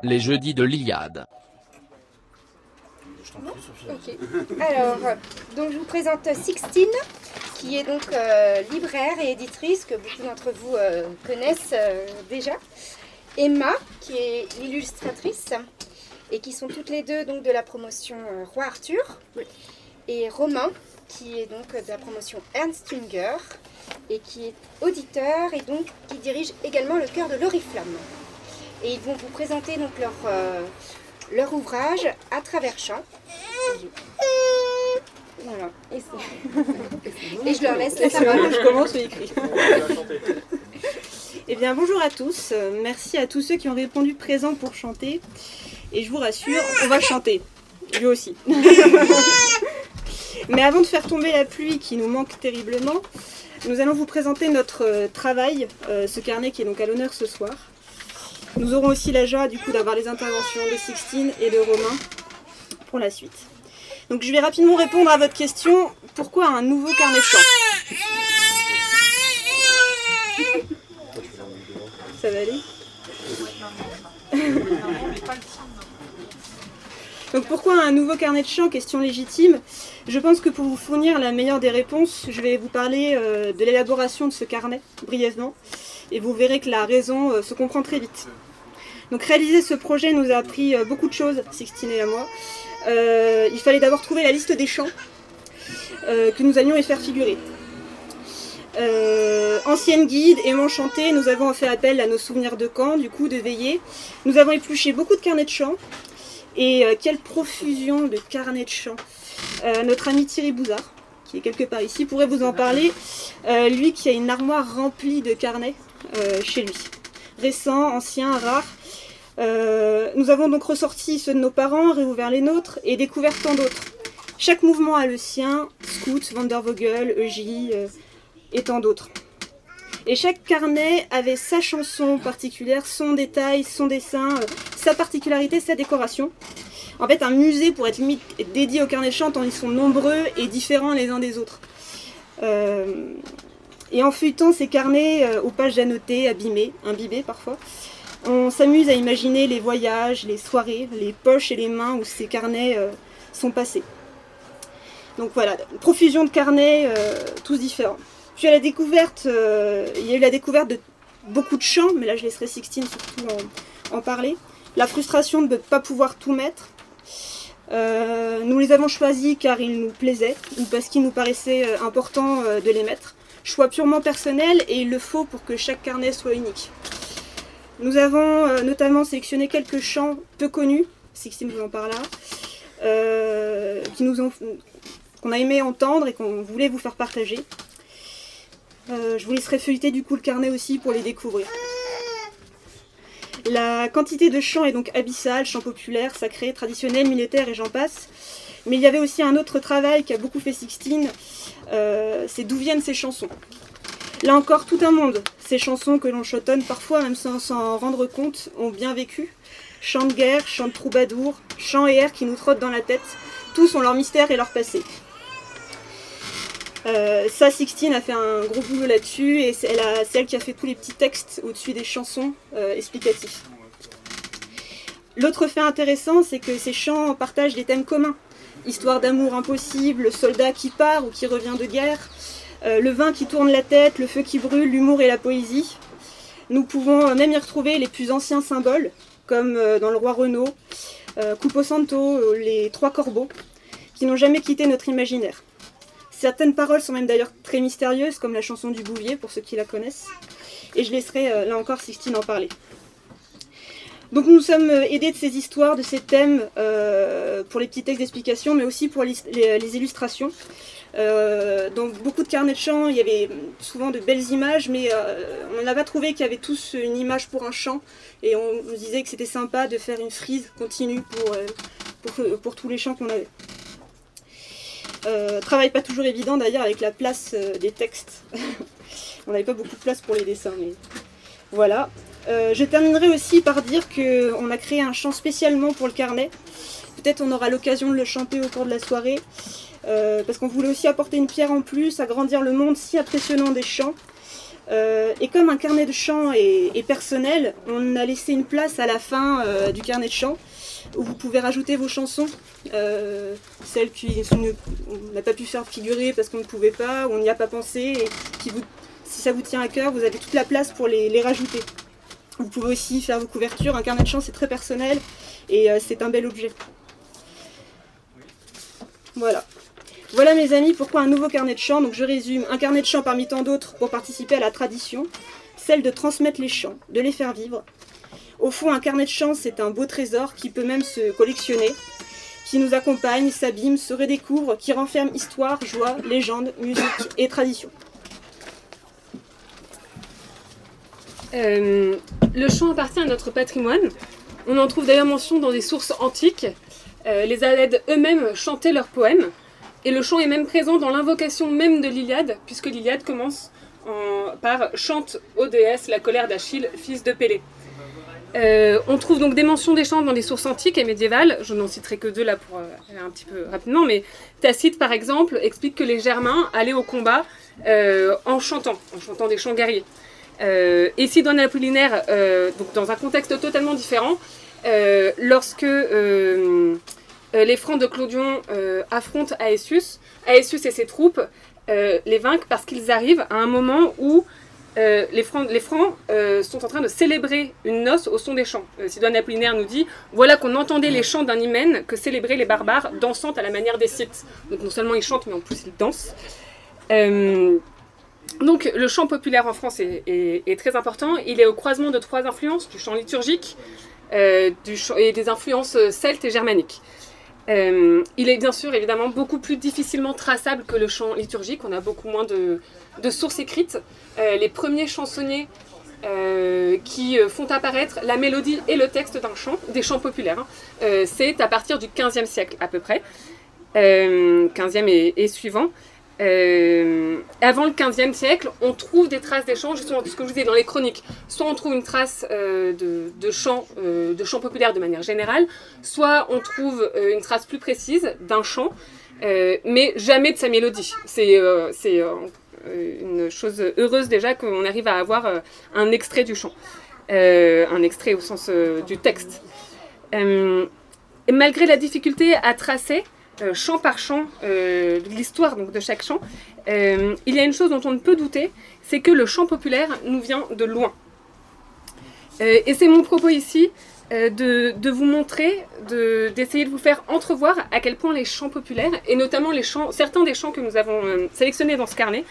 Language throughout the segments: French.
les jeudis de l'Iliade. Ok. Alors, donc je vous présente Sixtine, qui est donc libraire et éditrice, que beaucoup d'entre vous connaissent déjà. Emma, qui est l'illustratrice, et qui sont toutes les deux donc de la promotion Roi Arthur. Et Romain, qui est donc de la promotion Ernst Jünger, et qui est auditeur, et donc qui dirige également le chœur de l'Oriflamme. Et ils vont vous présenter donc leur ouvrage À travers champs. Voilà. Et je leur laisse la parole. Je commence, j'ai écrit. Eh bien, bonjour à tous. Merci à tous ceux qui ont répondu présents pour chanter. Et je vous rassure, on va chanter. Lui aussi. Mais avant de faire tomber la pluie qui nous manque terriblement, nous allons vous présenter notre travail, ce carnet qui est donc à l'honneur ce soir. Nous aurons aussi la joie du coup d'avoir les interventions de Sixtine et de Romain pour la suite. Donc je vais rapidement répondre à votre question, pourquoi un nouveau carnet de chant? Ça va aller? Donc pourquoi un nouveau carnet de chant? Question légitime. Je pense que pour vous fournir la meilleure des réponses, je vais vous parler de l'élaboration de ce carnet, brièvement. Et vous verrez que la raison se comprend très vite. Donc réaliser ce projet nous a appris beaucoup de choses, Sixtine et à moi. Il fallait d'abord trouver la liste des chants que nous allions y faire figurer. Ancienne guide, aimant chanter, nous avons fait appel à nos souvenirs de camp, du coup de veillée. Nous avons épluché beaucoup de carnets de chants. Et quelle profusion de carnets de chants. Notre ami Thierry Bouzard, qui est quelque part ici, pourrait vous en parler. Lui qui a une armoire remplie de carnets chez lui. Récents, anciens, rares. Nous avons donc ressorti ceux de nos parents, réouvert les nôtres et découvert tant d'autres. Chaque mouvement a le sien, Scout, Van der Vogel, EJ et tant d'autres. Et chaque carnet avait sa chanson particulière, son détail, son dessin, sa particularité, sa décoration. En fait, un musée pourrait être limite dédié aux carnets de chant tant ils sont nombreux et différents les uns des autres. Et en feuilletant ces carnets aux pages annotées, abîmées, imbibées parfois, on s'amuse à imaginer les voyages, les soirées, les poches et les mains où ces carnets sont passés. Donc voilà, une profusion de carnets, tous différents. Puis à la découverte, il y a eu la découverte de beaucoup de chants, mais là je laisserai Sixtine surtout en parler. La frustration de ne pas pouvoir tout mettre. Nous les avons choisis car ils nous plaisaient, ou parce qu'il nous paraissait important de les mettre. Choix purement personnel et il le faut pour que chaque carnet soit unique. Nous avons notamment sélectionné quelques chants peu connus, Sixtine vous en parlera, qu'on a aimé entendre et qu'on voulait vous faire partager. Je vous laisserai feuilleter du coup le carnet aussi pour les découvrir. La quantité de chants est donc abyssale, chants populaires, sacrés, traditionnels, militaires et j'en passe. Mais il y avait aussi un autre travail qui a beaucoup fait Sixtine, c'est d'où viennent ces chansons. Là encore, tout un monde. Ces chansons que l'on chotonne parfois, même sans s'en rendre compte, ont bien vécu. Chants de guerre, chants de troubadours, chants et airs qui nous trottent dans la tête. Tous ont leur mystère et leur passé. Ça, Sixtine a fait un gros boulot là-dessus et c'est elle qui a fait tous les petits textes au-dessus des chansons explicatifs. L'autre fait intéressant, c'est que ces chants partagent des thèmes communs. Histoire d'amour impossible, le soldat qui part ou qui revient de guerre, le vin qui tourne la tête, le feu qui brûle, l'humour et la poésie. Nous pouvons même y retrouver les plus anciens symboles, comme dans le roi Renaud, Cupo Santo, les trois corbeaux, qui n'ont jamais quitté notre imaginaire. Certaines paroles sont même d'ailleurs très mystérieuses, comme la chanson du Bouvier, pour ceux qui la connaissent. Et je laisserai là encore Sixtine en parler. Donc nous sommes aidés de ces histoires, de ces thèmes, pour les petits textes d'explication, mais aussi pour les illustrations. Dans beaucoup de carnets de chants, il y avait souvent de belles images, mais on n'a pas trouvé qu'il y avait tous une image pour un chant. Et on nous disait que c'était sympa de faire une frise continue pour tous les chants qu'on avait. Travail pas toujours évident d'ailleurs avec la place des textes. On n'avait pas beaucoup de place pour les dessins, mais voilà. Je terminerai aussi par dire qu'on a créé un chant spécialement pour le carnet. Peut-être on aura l'occasion de le chanter au cours de la soirée, parce qu'on voulait aussi apporter une pierre en plus, agrandir le monde si impressionnant des chants. Et comme un carnet de chant est personnel, on a laissé une place à la fin du carnet de chant où vous pouvez rajouter vos chansons, celles qu'on n'a pas pu faire figurer parce qu'on ne pouvait pas, ou on n'y a pas pensé, et si ça vous tient à cœur, vous avez toute la place pour les rajouter. Vous pouvez aussi faire vos couvertures, un carnet de chant c'est très personnel et c'est un bel objet. Voilà. Voilà mes amis, pourquoi un nouveau carnet de chant. Donc je résume, un carnet de chant parmi tant d'autres pour participer à la tradition, celle de transmettre les chants, de les faire vivre. Au fond, un carnet de chant, c'est un beau trésor qui peut même se collectionner, qui nous accompagne, s'abîme, se redécouvre, qui renferme histoire, joie, légende, musique et tradition. Le chant appartient à notre patrimoine. On en trouve d'ailleurs mention dans des sources antiques. Les Alèdes eux-mêmes chantaient leurs poèmes. Et le chant est même présent dans l'invocation même de l'Iliade, puisque l'Iliade commence par « Chante, ô déesse, la colère d'Achille, fils de Pélée ». On trouve donc des mentions des chants dans des sources antiques et médiévales. Je n'en citerai que deux là pour aller un petit peu rapidement, mais Tacite par exemple explique que les Germains allaient au combat en chantant des chants guerriers. Et Sidone Apollinaire, donc dans un contexte totalement différent, lorsque les Francs de Clodion affrontent Aëtius et ses troupes les vainquent parce qu'ils arrivent à un moment où les Francs sont en train de célébrer une noce au son des chants. Sidone Apollinaire nous dit « Voilà qu'on entendait les chants d'un hymen que célébraient les barbares, dansant à la manière des Scythes. » Donc non seulement ils chantent, mais en plus ils dansent. Donc le chant populaire en France est très important. Il est au croisement de trois influences, du chant liturgique et des influences celtes et germaniques. Il est bien sûr évidemment beaucoup plus difficilement traçable que le chant liturgique. On a beaucoup moins de sources écrites. Les premiers chansonniers qui font apparaître la mélodie et le texte d'un chant, des chants populaires, c'est à partir du XVe siècle à peu près, 15e et suivant. Avant le XVe siècle, on trouve des traces des chants, justement, ce que je vous disais dans les chroniques. Soit on trouve une trace de chants populaires de manière générale, soit on trouve une trace plus précise d'un chant, mais jamais de sa mélodie. C'est une chose heureuse déjà qu'on arrive à avoir un extrait du chant, un extrait au sens du texte. Et malgré la difficulté à tracer, chant par chant, l'histoire de chaque chant, il y a une chose dont on ne peut douter, c'est que le chant populaire nous vient de loin. Et c'est mon propos ici de vous montrer, d'essayer de vous faire entrevoir à quel point les chants populaires, et notamment certains des chants que nous avons sélectionnés dans ce carnet,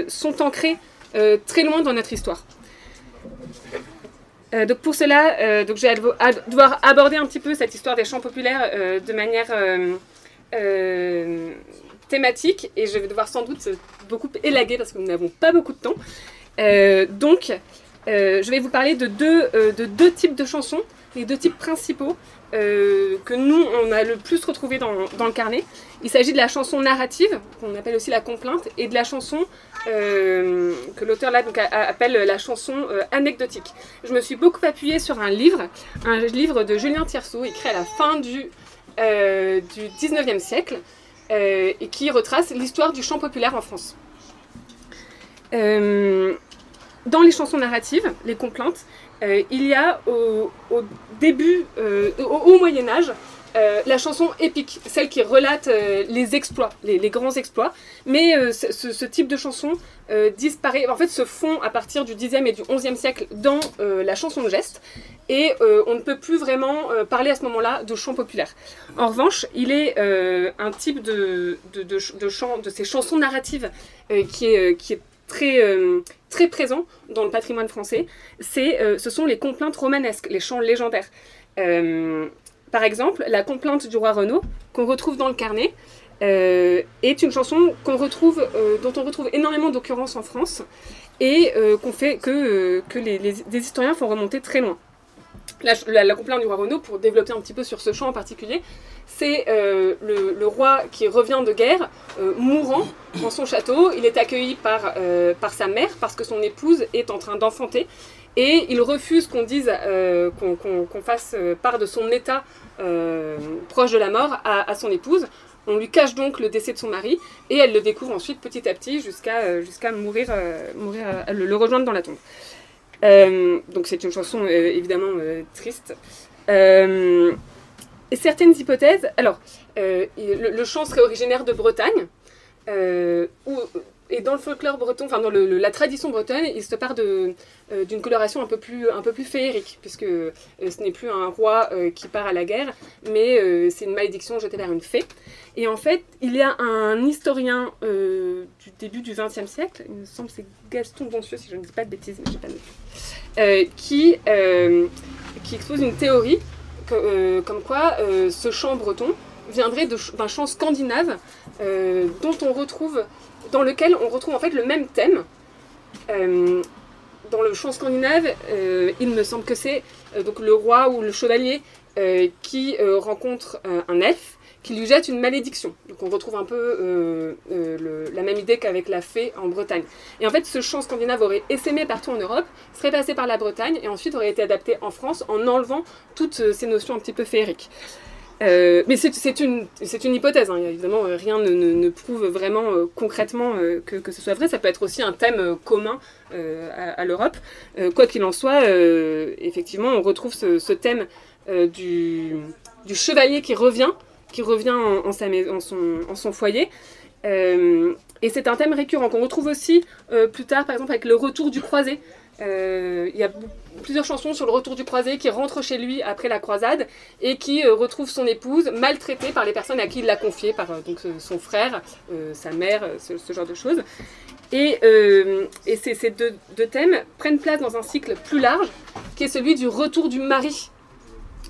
sont ancrés très loin dans notre histoire. Donc pour cela, je vais devoir aborder un petit peu cette histoire des chants populaires de manière thématique, et je vais devoir sans doute beaucoup élaguer parce que nous n'avons pas beaucoup de temps. Je vais vous parler de deux types de chansons, les deux types principaux que nous, on a le plus retrouvé dans le carnet. Il s'agit de la chanson narrative, qu'on appelle aussi la complainte, et de la chanson que l'auteur là appelle la chanson anecdotique. Je me suis beaucoup appuyée sur un livre de Julien Tierceau, écrit à la fin du 19e siècle, et qui retrace l'histoire du chant populaire en France. Dans les chansons narratives, les complaintes, il y a au Moyen-Âge, la chanson épique, celle qui relate les exploits, les grands exploits. Mais ce type de chanson disparaît, en fait se fond à partir du Xe et du XIe siècle dans la chanson de geste. Et on ne peut plus vraiment parler à ce moment-là de chant populaire. En revanche, il est un type de ces chansons narratives qui est très présent dans le patrimoine français. Ce sont les complaintes romanesques, les chants légendaires. Par exemple, la complainte du roi Renaud, qu'on retrouve dans le carnet, est une chanson dont on retrouve énormément d'occurrences en France et que des historiens font remonter très loin. La complainte du roi Renaud, pour développer un petit peu sur ce chant en particulier, c'est le roi qui revient de guerre, mourant dans son château. Il est accueilli par sa mère parce que son épouse est en train d'enfanter. Et il refuse qu'on dise, qu'on fasse part de son état proche de la mort à son épouse. On lui cache donc le décès de son mari, et elle le découvre ensuite petit à petit jusqu'à mourir, le rejoindre dans la tombe. Donc c'est une chanson évidemment triste. Et certaines hypothèses, alors le chant serait originaire de Bretagne, et dans le folklore breton, enfin dans la tradition bretonne, il se part d'une coloration un peu plus féerique, puisque ce n'est plus un roi qui part à la guerre, mais c'est une malédiction jetée vers une fée. Et en fait, il y a un historien du début du XXe siècle, il me semble que c'est Gaston Boncieux, si je ne dis pas de bêtises, mais je n'ai pas noté, qui expose une théorie comme quoi ce chant breton viendrait d'un chant scandinave dans lequel on retrouve en fait le même thème. Dans le chant scandinave, il me semble que c'est donc le roi ou le chevalier qui rencontre un elfe qui lui jette une malédiction. Donc on retrouve un peu la même idée qu'avec la fée en Bretagne. Et en fait, ce chant scandinave aurait essaimé partout en Europe, serait passé par la Bretagne et ensuite aurait été adapté en France en enlevant toutes ces notions un petit peu féeriques. Mais c'est une hypothèse, hein. Évidemment, rien ne prouve vraiment concrètement que ce soit vrai. Ça peut être aussi un thème commun à l'Europe. Quoi qu'il en soit, effectivement, on retrouve ce thème du chevalier qui revient en son foyer. Et c'est un thème récurrent qu'on retrouve aussi plus tard, par exemple, avec le retour du croisé. Il y a plusieurs chansons sur le retour du croisé qui rentre chez lui après la croisade et qui retrouve son épouse maltraitée par les personnes à qui il l'a confiée, par donc son frère, sa mère, ce genre de choses. Et ces deux thèmes prennent place dans un cycle plus large qui est celui du retour du mari.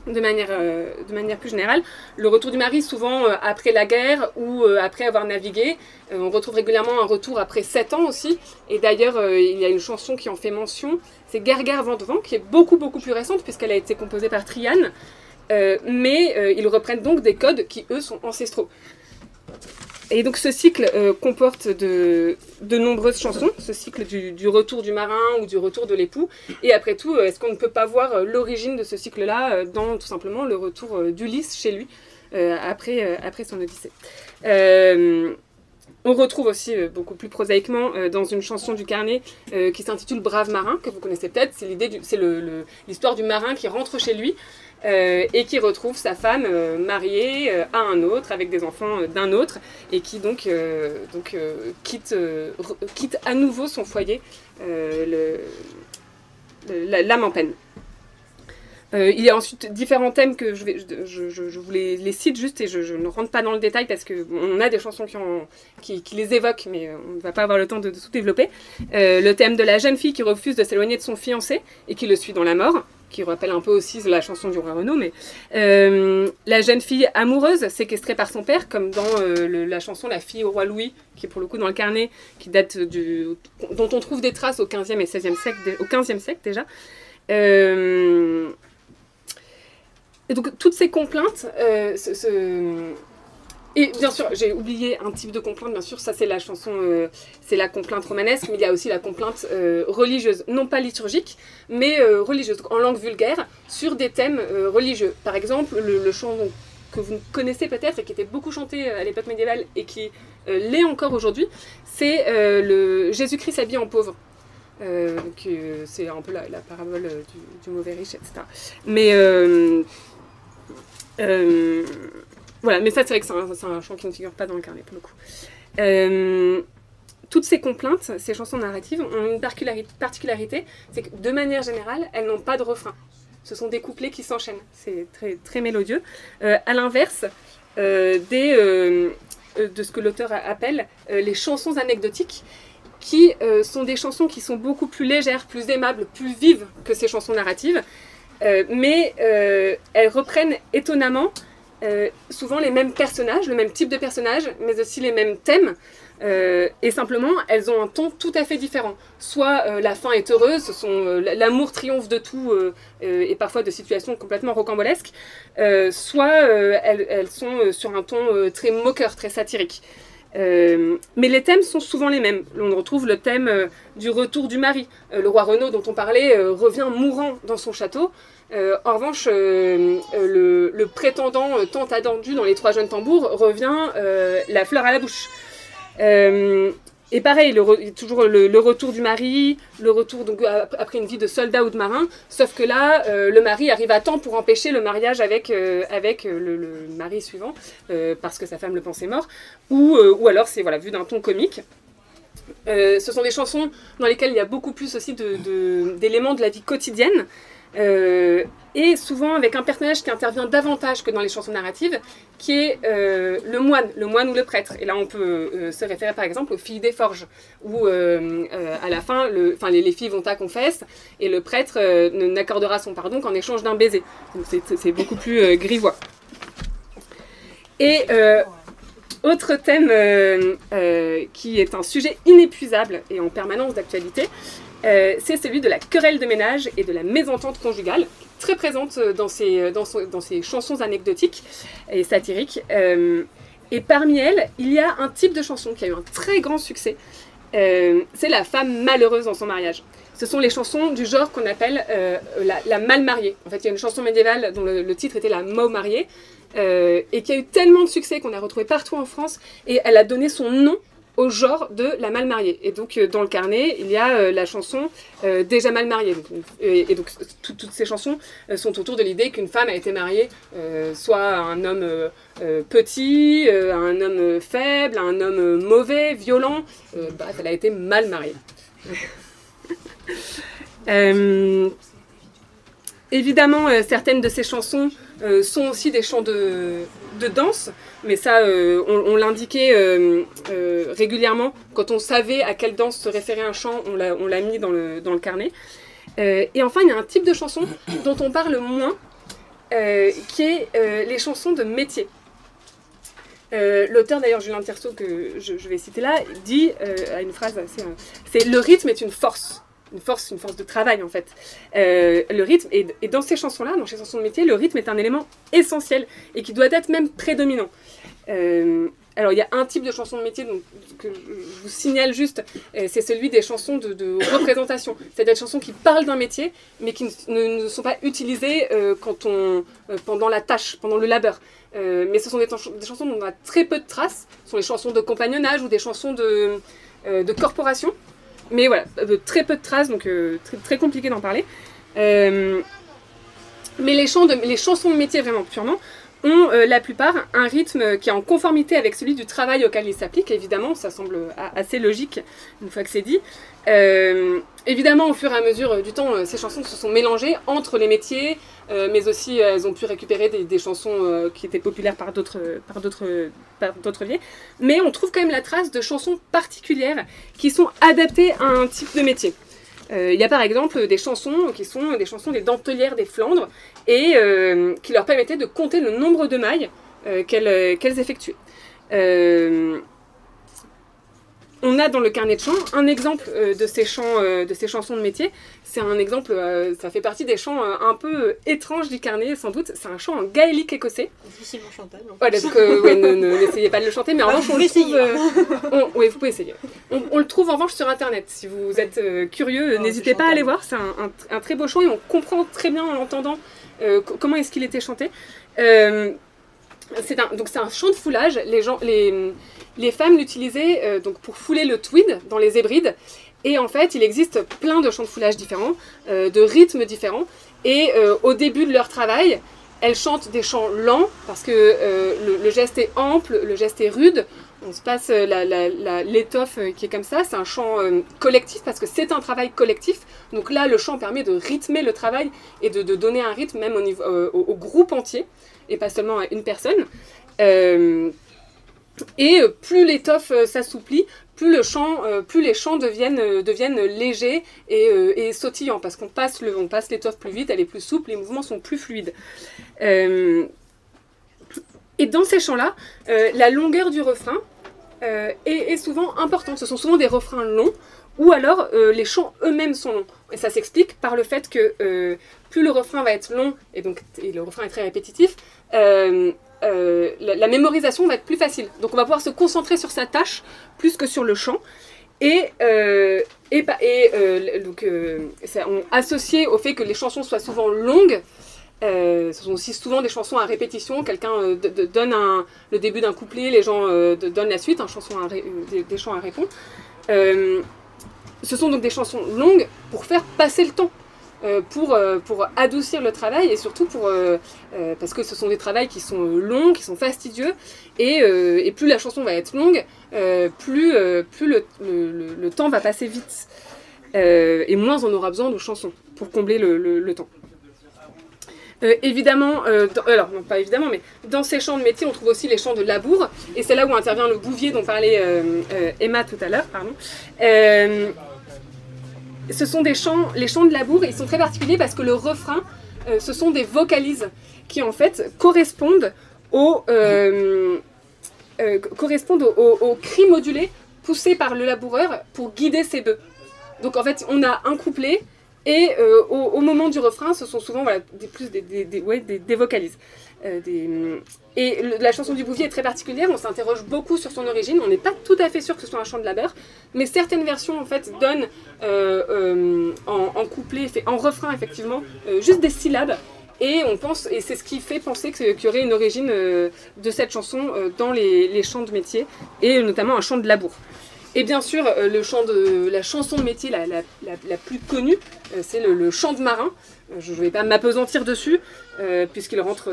De manière plus générale, le retour du mari, souvent après la guerre ou après avoir navigué. On retrouve régulièrement un retour après 7 ans aussi. Et d'ailleurs, il y a une chanson qui en fait mention, c'est Guerguer vent de vent, qui est beaucoup plus récente puisqu'elle a été composée par Triane. Mais ils reprennent donc des codes qui, eux, sont ancestraux. Et donc ce cycle comporte de nombreuses chansons, ce cycle du retour du marin ou du retour de l'époux. Et après tout, est-ce qu'on ne peut pas voir l'origine de ce cycle-là dans tout simplement le retour d'Ulysse chez lui après son Odyssée. On retrouve aussi, beaucoup plus prosaïquement, dans une chanson du Carnet qui s'intitule Brave marin, que vous connaissez peut-être. C'est l'histoire du marin qui rentre chez lui et qui retrouve sa femme mariée à un autre, avec des enfants d'un autre, et qui donc quitte à nouveau son foyer, l'âme en peine. Il y a ensuite différents thèmes que je vous les cite juste et je ne rentre pas dans le détail parce qu'on a des chansons qui les évoquent, mais on ne va pas avoir le temps de tout développer. Le thème de la jeune fille qui refuse de s'éloigner de son fiancé et qui le suit dans la mort, qui rappelle un peu aussi la chanson du roi Renaud, mais la jeune fille amoureuse séquestrée par son père, comme dans la chanson La fille au roi Louis, qui est pour le coup dans le Carnet, qui date dont on trouve des traces au XVe et XVIe siècle, au XVe siècle déjà. Et donc toutes ces complaintes, et bien sûr j'ai oublié un type de complainte, bien sûr ça c'est la chanson, c'est la complainte romanesque, mais il y a aussi la complainte religieuse, non pas liturgique, mais religieuse, en langue vulgaire, sur des thèmes religieux. Par exemple le chant que vous connaissez peut-être et qui était beaucoup chanté à l'époque médiévale et qui l'est encore aujourd'hui, c'est le Jésus-Christ s'habille en pauvre. C'est un peu la parabole du mauvais riche, etc. Mais voilà, mais ça c'est vrai que c'est un chant qui ne figure pas dans le Carnet pour le coup. Toutes ces complaintes, ces chansons narratives ont une particularité, c'est que de manière générale, elles n'ont pas de refrain. Ce sont des couplets qui s'enchaînent, c'est très, très mélodieux. À l'inverse de ce que l'auteur appelle les chansons anecdotiques, qui sont des chansons qui sont beaucoup plus légères, plus aimables, plus vives que ces chansons narratives, mais elles reprennent étonnamment souvent les mêmes personnages, le même type de personnages, mais aussi les mêmes thèmes, et simplement elles ont un ton tout à fait différent. Soit la fin est heureuse, l'amour triomphe de tout et parfois de situations complètement rocambolesques, soit elles sont sur un ton très moqueur, très satirique. Mais les thèmes sont souvent les mêmes. On retrouve le thème du retour du mari. Le roi Renaud dont on parlait revient mourant dans son château. En revanche, le prétendant tant attendu dans Les Trois Jeunes Tambours revient la fleur à la bouche. Et pareil, toujours le retour du mari, le retour donc, après une vie de soldat ou de marin, sauf que là, le mari arrive à temps pour empêcher le mariage avec le mari suivant, parce que sa femme le pensait mort, ou alors c'est voilà, vu d'un ton comique. Ce sont des chansons dans lesquelles il y a beaucoup plus aussi d'éléments de la vie quotidienne, et souvent avec un personnage qui intervient davantage que dans les chansons narratives, qui est le moine ou le prêtre. Et là on peut se référer par exemple aux filles des forges, où à la fin, les filles vont à confesse, et le prêtre n'accordera son pardon qu'en échange d'un baiser. Donc c'est beaucoup plus grivois. Et autre thème qui est un sujet inépuisable et en permanence d'actualité, c'est celui de la querelle de ménage et de la mésentente conjugale, très présente dans ces chansons anecdotiques et satiriques. Et parmi elles, il y a un type de chanson qui a eu un très grand succès, c'est la femme malheureuse dans son mariage. Ce sont les chansons du genre qu'on appelle la mal mariée. En fait, il y a une chanson médiévale dont le titre était la Mau mariée, et qui a eu tellement de succès qu'on a retrouvé partout en France, et elle a donné son nom au genre de la mal mariée. Et donc dans le carnet, il y a la chanson Déjà mal mariée. Et donc toutes ces chansons sont autour de l'idée qu'une femme a été mariée soit à un homme petit, à un homme faible, à un homme mauvais, violent. Bref, elle a été mal mariée. Évidemment, certaines de ces chansons sont aussi des chants de danse, mais ça, on l'indiquait régulièrement. Quand on savait à quelle danse se référait un chant, on l'a mis dans le carnet. Et enfin, il y a un type de chanson dont on parle moins, qui est les chansons de métier. L'auteur, d'ailleurs, Julien Tirso, que je vais citer là, dit à une phrase assez... c'est « Le rythme est une force ». Une force de travail en fait. Le rythme, et dans ces chansons-là, dans ces chansons de métier, le rythme est un élément essentiel et qui doit être même prédominant. Alors il y a un type de chanson de métier donc, que je vous signale juste, c'est celui des chansons de représentation. C'est-à-dire des chansons qui parlent d'un métier, mais qui ne sont pas utilisées pendant la tâche, pendant le labeur. Mais ce sont des chansons dont on a très peu de traces. Ce sont les chansons de compagnonnage ou des chansons de corporation. Mais voilà, très peu de traces, donc très compliqué d'en parler. Mais les chansons de métier, vraiment purement, ont la plupart un rythme qui est en conformité avec celui du travail auquel ils s'appliquent. Évidemment, ça semble assez logique une fois que c'est dit. Évidemment, au fur et à mesure du temps, ces chansons se sont mélangées entre les métiers, mais aussi elles ont pu récupérer des chansons qui étaient populaires par d'autres biais. Mais on trouve quand même la trace de chansons particulières qui sont adaptées à un type de métier. Il y a par exemple des chansons qui sont des chansons des dentelières des Flandres et qui leur permettaient de compter le nombre de mailles qu'elles effectuaient. On a dans le carnet de chants un exemple de ces chansons de métier. C'est un exemple, ça fait partie des chants un peu étranges du carnet, sans doute. C'est un chant en gaélique écossais. Difficilement chantable. Voilà, donc n'essayez pas de le chanter, mais en revanche, on le trouve... oui, vous pouvez essayer. On le trouve en revanche sur Internet. Si vous êtes curieux, n'hésitez pas à aller voir. C'est un très beau chant et on comprend très bien en l'entendant comment est-ce qu'il était chanté. C'est un chant de foulage. Les femmes l'utilisaient pour fouler le tweed dans les Hébrides. Et en fait, il existe plein de chants de foulage différents, de rythmes différents. Et au début de leur travail, elles chantent des chants lents parce que le geste est ample, le geste est rude. On se passe l'étoffe qui est comme ça. C'est un chant collectif parce que c'est un travail collectif. Donc là, le chant permet de rythmer le travail et de donner un rythme même au groupe entier et pas seulement à une personne. Et plus l'étoffe s'assouplit, plus les chants deviennent légers et sautillants parce qu'on passe l'étoffe plus vite, elle est plus souple, les mouvements sont plus fluides. Et dans ces chants-là, la longueur du refrain est souvent importante. Ce sont souvent des refrains longs ou alors les chants eux-mêmes sont longs. Et ça s'explique par le fait que plus le refrain va être long et le refrain est très répétitif, la mémorisation va être plus facile. Donc on va pouvoir se concentrer sur sa tâche plus que sur le chant. Associé au fait que les chansons soient souvent longues, Ce sont aussi souvent des chansons à répétition. Quelqu'un donne le début d'un couplet, les gens donnent la suite, des chants à répondre. Ce sont donc des chansons longues pour faire passer le temps. Pour adoucir le travail et surtout parce que ce sont des travails qui sont longs, qui sont fastidieux et plus la chanson va être longue, plus le temps va passer vite et moins on aura besoin de chansons pour combler le temps. Évidemment, alors non pas évidemment, mais dans ces chants de métier, on trouve aussi les chants de labour et c'est là où intervient le bouvier dont parlait Emma tout à l'heure. Ce sont les chants de labour, ils sont très particuliers parce que le refrain, ce sont des vocalises qui en fait correspondent aux cris modulés poussés par le laboureur pour guider ses bœufs. Donc en fait, on a un couplet et au moment du refrain, ce sont souvent des vocalises. Et la chanson du bouvier est très particulière, on s'interroge beaucoup sur son origine, on n'est pas tout à fait sûr que ce soit un chant de labeur, mais certaines versions en fait donnent en couplet, en refrain effectivement, juste des syllabes, et c'est ce qui fait penser qu'il y aurait une origine de cette chanson dans les chants de métier, et notamment un chant de labour. Et bien sûr, la chanson de métier la plus connue, c'est le chant de marin. Je ne vais pas m'apesantir dessus, puisqu'il rentre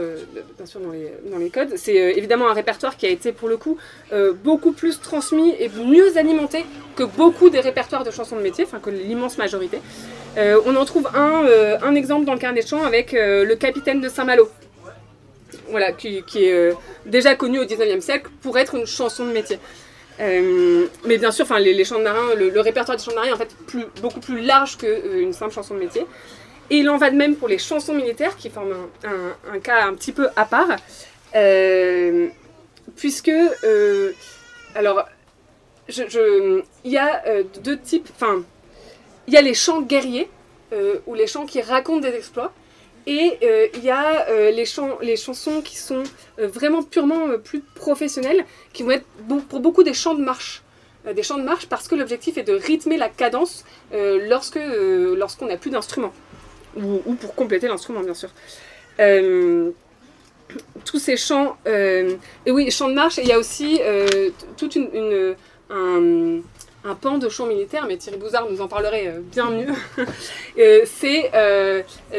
bien sûr dans les codes. C'est évidemment un répertoire qui a été pour le coup beaucoup plus transmis et mieux alimenté que beaucoup des répertoires de chansons de métier, enfin que l'immense majorité. On en trouve un exemple dans le carnet de chants avec le capitaine de Saint-Malo. Voilà, qui est déjà connu au XIXe siècle pour être une chanson de métier. Mais bien sûr, les chants de marins, le répertoire des chants de marins est en fait beaucoup plus large qu'une simple chanson de métier. Et il en va de même pour les chansons militaires qui forment un cas un petit peu à part, puisque alors il y a deux types, enfin il y a les chants guerriers ou les chants qui racontent des exploits. Et il y a les chansons qui sont vraiment purement plus professionnelles, qui vont être pour beaucoup des chants de marche. Des chants de marche parce que l'objectif est de rythmer la cadence lorsqu'on n'a plus d'instrument. Ou pour compléter l'instrument, bien sûr. Tous ces chants... et oui, chants de marche, et il y a aussi tout un pan de chant militaire, mais Thierry Bouzard nous en parlerait bien mieux. C'est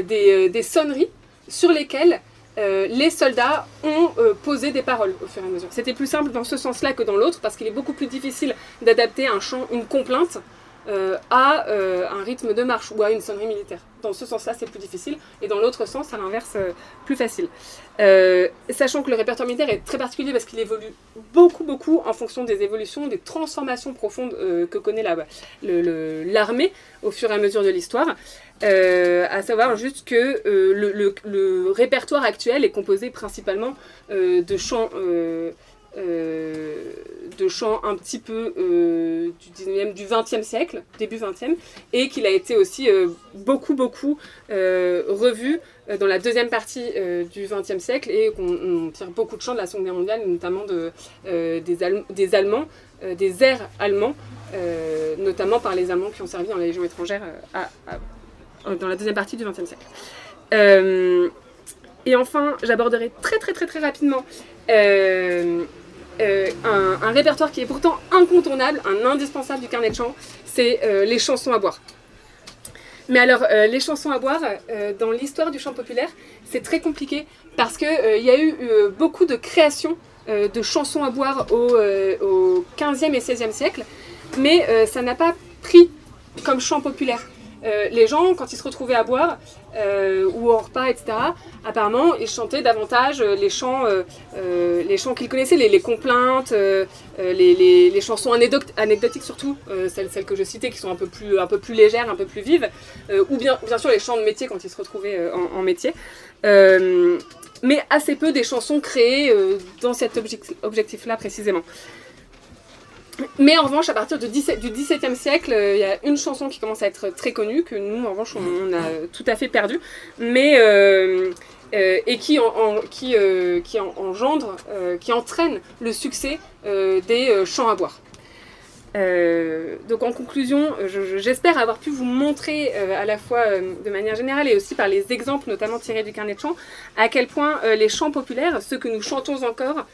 des sonneries sur lesquelles les soldats ont posé des paroles au fur et à mesure. C'était plus simple dans ce sens-là que dans l'autre, parce qu'il est beaucoup plus difficile d'adapter un chant, une complainte, à un rythme de marche ou à une sonnerie militaire. Dans ce sens-là, c'est plus difficile, et dans l'autre sens, à l'inverse, plus facile. Sachant que le répertoire militaire est très particulier parce qu'il évolue beaucoup en fonction des évolutions, des transformations profondes que connaît l'armée au fur et à mesure de l'histoire. À savoir juste que le répertoire actuel est composé principalement de chants un petit peu du XXe siècle, début XXe, et qu'il a été aussi beaucoup revu dans la deuxième partie du XXe siècle, et qu'on tire beaucoup de chants de la Seconde Guerre mondiale, notamment des Allemands, des airs allemands, notamment par les Allemands qui ont servi dans la Légion étrangère dans la deuxième partie du XXe siècle. Et enfin, j'aborderai très rapidement un répertoire qui est pourtant incontournable, un indispensable du carnet de chants, c'est les chansons à boire. Mais alors, les chansons à boire, dans l'histoire du chant populaire, c'est très compliqué parce qu'il y a eu beaucoup de créations de chansons à boire au 15e et 16e siècle, mais ça n'a pas pris comme chant populaire. Les gens, quand ils se retrouvaient à boire, ou au repas, etc., apparemment, ils chantaient davantage les chants qu'ils connaissaient, les complaintes, les chansons anecdotiques surtout, celles que je citais, qui sont un peu plus légères, un peu plus vives, ou bien sûr les chants de métier quand ils se retrouvaient en métier. Mais assez peu des chansons créées dans cet objectif-là précisément. Mais en revanche, à partir du XVIIe siècle, il y a une chanson qui commence à être très connue, que nous, en revanche, on a tout à fait perdue, mais et qui engendre, qui entraîne le succès des chants à boire. Donc en conclusion, j'espère avoir pu vous montrer à la fois de manière générale et aussi par les exemples notamment tirés du carnet de chant, à quel point les chants populaires, ceux que nous chantons encore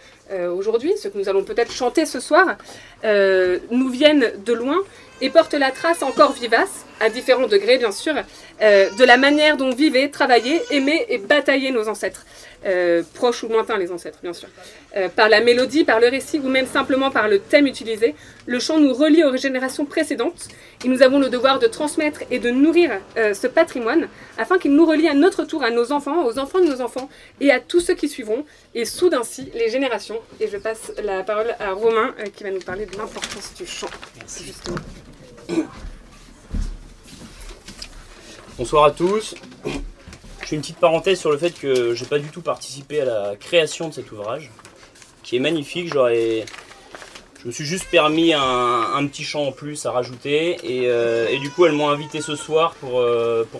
aujourd'hui, ceux que nous allons peut-être chanter ce soir, nous viennent de loin et portent la trace encore vivace, à différents degrés bien sûr, de la manière dont vivaient, travaillaient, aimaient et bataillaient nos ancêtres. Proches ou lointains les ancêtres bien sûr. Par la mélodie, par le récit ou même simplement par le thème utilisé, le chant nous relie aux générations précédentes et nous avons le devoir de transmettre et de nourrir ce patrimoine afin qu'il nous relie à notre tour à nos enfants, aux enfants de nos enfants et à tous ceux qui suivront et soudent ainsi les générations. Et je passe la parole à Romain qui va nous parler de l'importance du chant. Merci justement. Bonsoir à tous. Je fais une petite parenthèse sur le fait que j'ai pas du tout participé à la création de cet ouvrage, qui est magnifique. Je me suis juste permis un petit chant en plus à rajouter, et du coup elles m'ont invité ce soir pour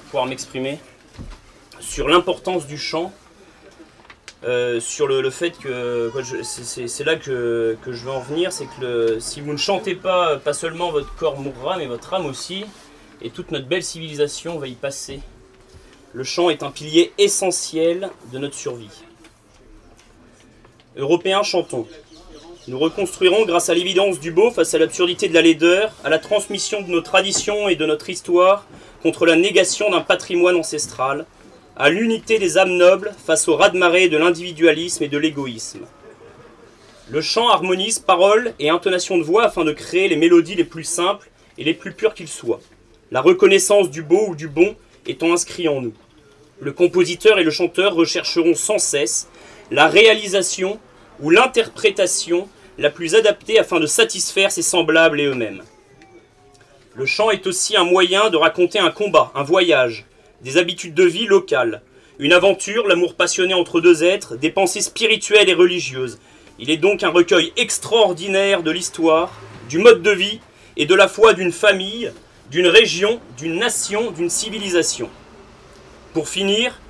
pouvoir m'exprimer sur l'importance du chant, sur le fait que c'est là que je veux en venir, c'est que si vous ne chantez pas, pas seulement votre corps mourra, mais votre âme aussi, et toute notre belle civilisation va y passer. Le chant est un pilier essentiel de notre survie. Européens, chantons. Nous reconstruirons grâce à l'évidence du beau face à l'absurdité de la laideur, à la transmission de nos traditions et de notre histoire contre la négation d'un patrimoine ancestral, à l'unité des âmes nobles face au raz-de-marée de l'individualisme et de l'égoïsme. Le chant harmonise paroles et intonations de voix afin de créer les mélodies les plus simples et les plus pures qu'ils soient. La reconnaissance du beau ou du bon étant inscrit en nous. Le compositeur et le chanteur rechercheront sans cesse la réalisation ou l'interprétation la plus adaptée afin de satisfaire ses semblables et eux-mêmes. Le chant est aussi un moyen de raconter un combat, un voyage, des habitudes de vie locales, une aventure, l'amour passionné entre deux êtres, des pensées spirituelles et religieuses. Il est donc un recueil extraordinaire de l'histoire, du mode de vie et de la foi d'une famille, d'une région, d'une nation, d'une civilisation. Pour finir,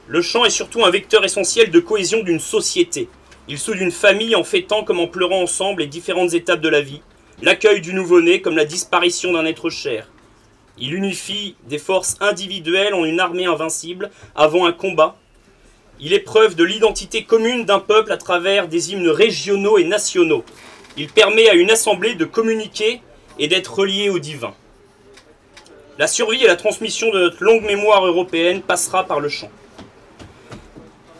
le chant est surtout un vecteur essentiel de cohésion d'une société. Il soude une famille en fêtant comme en pleurant ensemble les différentes étapes de la vie, l'accueil du nouveau-né comme la disparition d'un être cher. Il unifie des forces individuelles en une armée invincible avant un combat. Il est preuve de l'identité commune d'un peuple à travers des hymnes régionaux et nationaux. Il permet à une assemblée de communiquer et d'être reliée au divin. La survie et la transmission de notre longue mémoire européenne passera par le chant.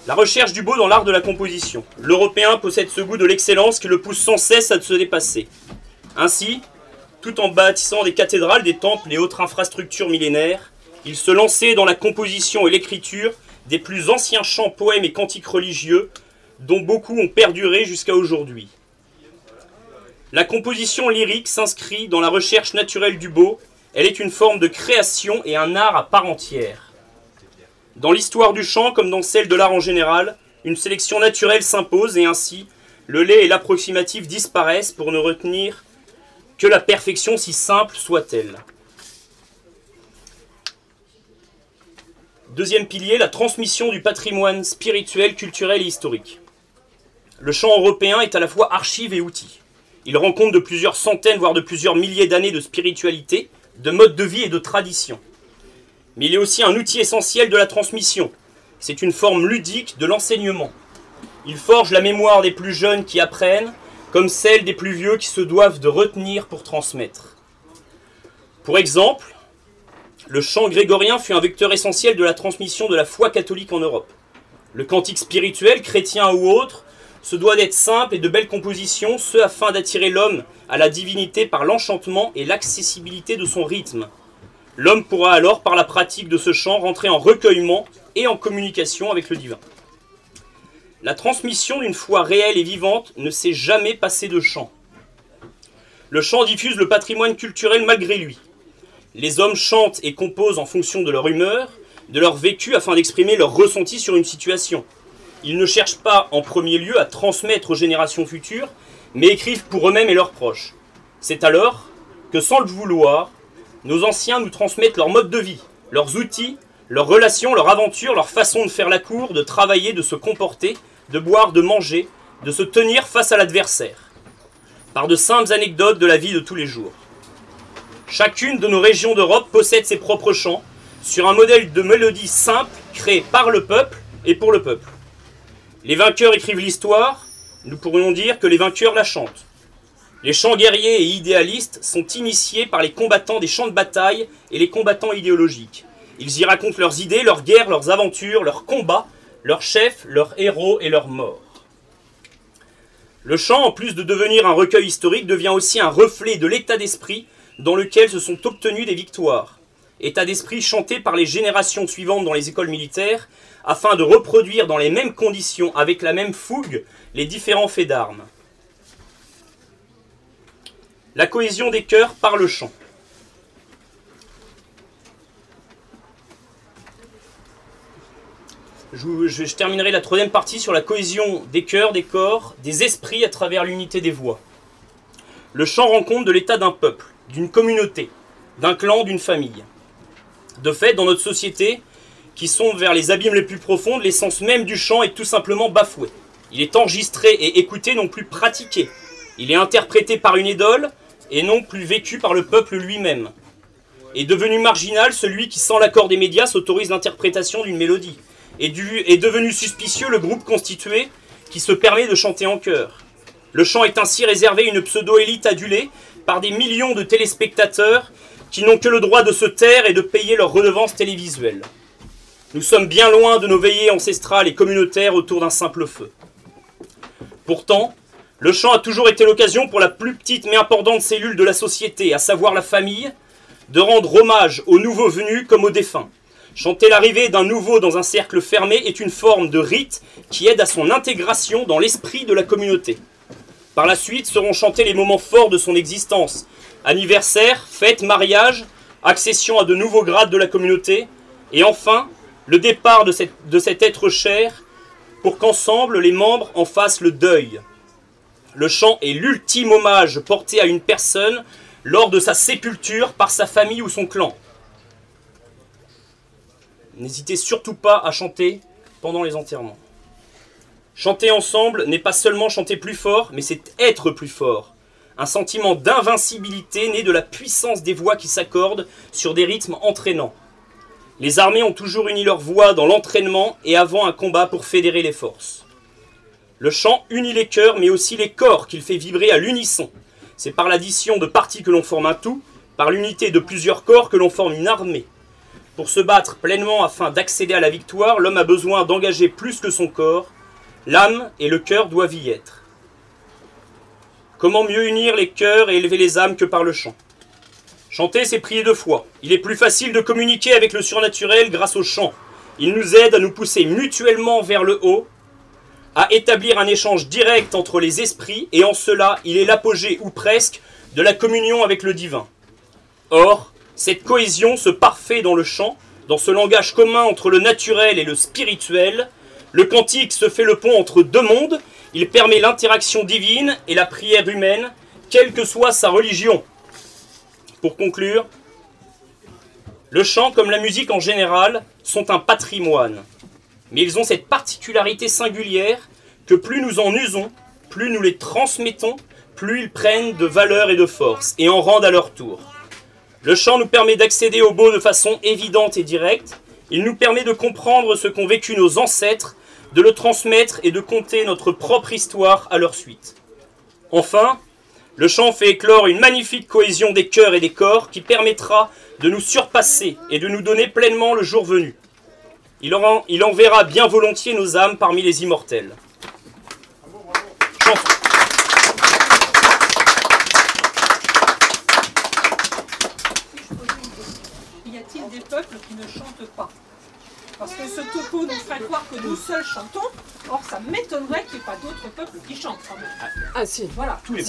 La recherche du beau dans l'art de la composition. L'Européen possède ce goût de l'excellence qui le pousse sans cesse à se dépasser. Ainsi, tout en bâtissant des cathédrales, des temples et autres infrastructures millénaires, il se lançait dans la composition et l'écriture des plus anciens chants, poèmes et cantiques religieux, dont beaucoup ont perduré jusqu'à aujourd'hui. La composition lyrique s'inscrit dans la recherche naturelle du beau. Elle est une forme de création et un art à part entière. Dans l'histoire du chant, comme dans celle de l'art en général, une sélection naturelle s'impose et ainsi, le laid et l'approximatif disparaissent pour ne retenir que la perfection si simple soit-elle. Deuxième pilier, la transmission du patrimoine spirituel, culturel et historique. Le chant européen est à la fois archive et outil. Il rend compte de plusieurs centaines, voire de plusieurs milliers d'années de spiritualité, de mode de vie et de tradition. Mais il est aussi un outil essentiel de la transmission. C'est une forme ludique de l'enseignement. Il forge la mémoire des plus jeunes qui apprennent, comme celle des plus vieux qui se doivent de retenir pour transmettre. Pour exemple, le chant grégorien fut un vecteur essentiel de la transmission de la foi catholique en Europe. Le cantique spirituel, chrétien ou autre, se doit d'être simple et de belles compositions, ce afin d'attirer l'homme à la divinité par l'enchantement et l'accessibilité de son rythme. L'homme pourra alors, par la pratique de ce chant, rentrer en recueillement et en communication avec le divin. La transmission d'une foi réelle et vivante ne s'est jamais passée de chant. Le chant diffuse le patrimoine culturel malgré lui. Les hommes chantent et composent en fonction de leur humeur, de leur vécu afin d'exprimer leur ressenti sur une situation. Ils ne cherchent pas en premier lieu à transmettre aux générations futures, mais écrivent pour eux-mêmes et leurs proches. C'est alors que, sans le vouloir, nos anciens nous transmettent leur mode de vie, leurs outils, leurs relations, leurs aventures, leur façon de faire la cour, de travailler, de se comporter, de boire, de manger, de se tenir face à l'adversaire. par de simples anecdotes de la vie de tous les jours. Chacune de nos régions d'Europe possède ses propres chants, sur un modèle de mélodie simple créé par le peuple et pour le peuple. Les vainqueurs écrivent l'histoire, nous pourrions dire que les vainqueurs la chantent. Les chants guerriers et idéalistes sont initiés par les combattants des champs de bataille et les combattants idéologiques. Ils y racontent leurs idées, leurs guerres, leurs aventures, leurs combats, leurs chefs, leurs héros et leurs morts. Le chant, en plus de devenir un recueil historique, devient aussi un reflet de l'état d'esprit dans lequel se sont obtenues des victoires. État d'esprit chanté par les générations suivantes dans les écoles militaires, afin de reproduire dans les mêmes conditions, avec la même fougue, les différents faits d'armes. La cohésion des chœurs par le chant. Je terminerai la troisième partie sur la cohésion des chœurs, des corps, des esprits à travers l'unité des voix. Le chant rend compte de l'état d'un peuple, d'une communauté, d'un clan, d'une famille. De fait, dans notre société, qui sont vers les abîmes les plus profondes, l'essence même du chant est tout simplement bafouée. Il est enregistré et écouté, non plus pratiqué. Il est interprété par une idole et non plus vécu par le peuple lui-même. Est devenu marginal celui qui, sans l'accord des médias, s'autorise l'interprétation d'une mélodie. Est devenu suspicieux le groupe constitué qui se permet de chanter en chœur. Le chant est ainsi réservé à une pseudo-élite adulée par des millions de téléspectateurs qui n'ont que le droit de se taire et de payer leurs redevances télévisuelles. Nous sommes bien loin de nos veillées ancestrales et communautaires autour d'un simple feu. Pourtant, le chant a toujours été l'occasion pour la plus petite mais importante cellule de la société, à savoir la famille, de rendre hommage aux nouveaux venus comme aux défunts. Chanter l'arrivée d'un nouveau dans un cercle fermé est une forme de rite qui aide à son intégration dans l'esprit de la communauté. Par la suite seront chantés les moments forts de son existence, anniversaire, fête, mariage, accession à de nouveaux grades de la communauté, et enfin, le départ de cet être cher, pour qu'ensemble les membres en fassent le deuil. Le chant est l'ultime hommage porté à une personne lors de sa sépulture par sa famille ou son clan. N'hésitez surtout pas à chanter pendant les enterrements. Chanter ensemble n'est pas seulement chanter plus fort, mais c'est être plus fort. Un sentiment d'invincibilité né de la puissance des voix qui s'accordent sur des rythmes entraînants. Les armées ont toujours uni leurs voix dans l'entraînement et avant un combat pour fédérer les forces. Le chant unit les cœurs, mais aussi les corps qu'il fait vibrer à l'unisson. C'est par l'addition de parties que l'on forme un tout, par l'unité de plusieurs corps que l'on forme une armée. Pour se battre pleinement afin d'accéder à la victoire, l'homme a besoin d'engager plus que son corps. L'âme et le cœur doivent y être. Comment mieux unir les cœurs et élever les âmes que par le chant? Chanter, c'est prier de foi. Il est plus facile de communiquer avec le surnaturel grâce au chant. Il nous aide à nous pousser mutuellement vers le haut, à établir un échange direct entre les esprits, et en cela, il est l'apogée, ou presque, de la communion avec le divin. Or, cette cohésion se parfait dans le chant, dans ce langage commun entre le naturel et le spirituel. Le cantique se fait le pont entre deux mondes, il permet l'interaction divine et la prière humaine, quelle que soit sa religion. Pour conclure, le chant, comme la musique en général, sont un patrimoine. Mais ils ont cette particularité singulière que plus nous en usons, plus nous les transmettons, plus ils prennent de valeur et de force, et en rendent à leur tour. Le chant nous permet d'accéder au beau de façon évidente et directe. Il nous permet de comprendre ce qu'ont vécu nos ancêtres, de le transmettre et de conter notre propre histoire à leur suite. Enfin, le chant fait éclore une magnifique cohésion des cœurs et des corps qui permettra de nous surpasser et de nous donner pleinement le jour venu. Il enverra bien volontiers nos âmes parmi les immortels. Chantons. Y a-t-il des peuples qui ne chantent pas? Parce que ce topo nous ferait croire que nous seuls chantons, or ça m'étonnerait qu'il n'y ait pas d'autres peuples qui chantent quand même. Ah si, Voilà. tous les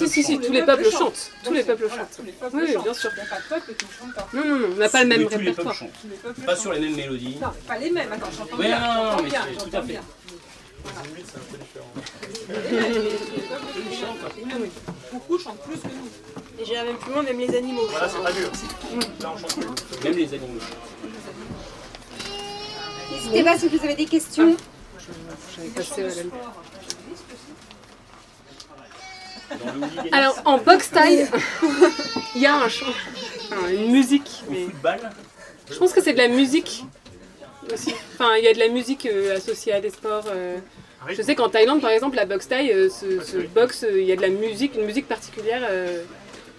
peuples chantent. Tous les peuples chantent. Tous les peuples Oui, chantent. bien sûr. Il n'y a pas de peuple qui ne chante pas. Non, on n'a pas le même Tous les peuples répertoire. chantent. Tous les peuples Pas chantent. sur les mêmes mélodies. Non, mais pas les mêmes. Attends, j'entends Oui, bien. non, J'entends mais bien, c'est tout j'entends à fait. bien. Beaucoup chantent plus que nous. Et j'irai même plus loin, même les animaux. Voilà, c'est pas dur. Là, on chante plus. Même les animaux. N'hésitez pas si vous avez des questions. J'avais passé à la... Alors, en box style, il y a un chant, enfin, une musique. Au Mais football, je pense que c'est de la musique aussi. Enfin, il y a de la musique associée à des sports. Je sais qu'en Thaïlande, par exemple, la box style, ce box, il y a de la musique, une musique particulière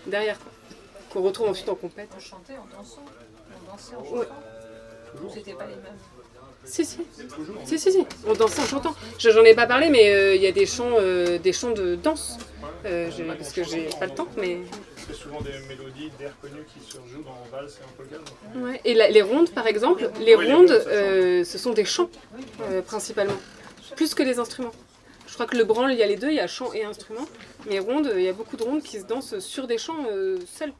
derrière, quoi, qu'on retrouve ensuite en compète. On chantait en dansant. On dansait en chantant. Ouais. C'était pas les mêmes. Si. On dansait en chantant. J'en ai pas parlé, mais il y a des chants de danse. Parce que j'ai pas le temps, mais... C'est souvent des mélodies d'air connues qui se rejouent dans valse et en polka. Ouais. Et les rondes, par exemple, ce sont des chants, principalement. Plus que des instruments. Je crois que le branle, il y a les deux, il y a chant et instrument. Mais rondes, il y a beaucoup de rondes qui se dansent sur des chants seuls.